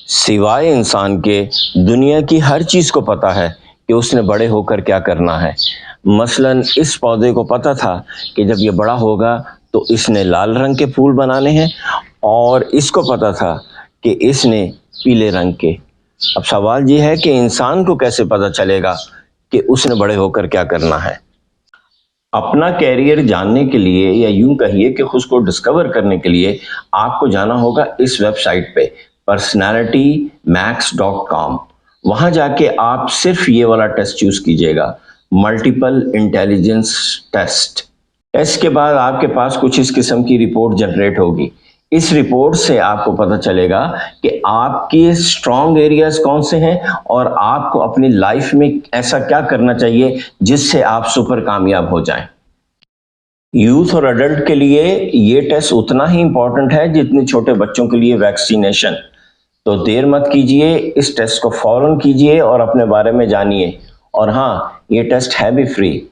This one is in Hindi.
सिवाय इंसान के दुनिया की हर चीज को पता है कि उसने बड़े होकर क्या करना है। मसलन इस पौधे को पता था कि जब ये बड़ा होगा तो इसने लाल रंग के फूल बनाने हैं, और इसको पता था कि इसने पीले रंग के। अब सवाल ये है कि इंसान को कैसे पता चलेगा कि उसने बड़े होकर क्या करना है। अपना कैरियर जानने के लिए, या यूं कहिए कि खुद को डिस्कवर करने के लिए, आपको जाना होगा इस वेबसाइट पे personalitymax.com। वहां जाके आप सिर्फ ये वाला टेस्ट चूज कीजिएगा, मल्टीपल इंटेलिजेंस टेस्ट। टेस्ट के बाद आपके पास कुछ इस किस्म की रिपोर्ट जनरेट होगी। इस रिपोर्ट से आपको पता चलेगा कि आपके स्ट्रॉन्ग एरियाज कौन से हैं और आपको अपनी लाइफ में ऐसा क्या करना चाहिए जिससे आप सुपर कामयाब हो जाएं। यूथ और अडल्ट के लिए ये टेस्ट उतना ही इंपॉर्टेंट है जितने छोटे बच्चों के लिए वैक्सीनेशन। तो देर मत कीजिए, इस टेस्ट को फौरन कीजिए और अपने बारे में जानिए। और हाँ, ये टेस्ट है भी फ्री।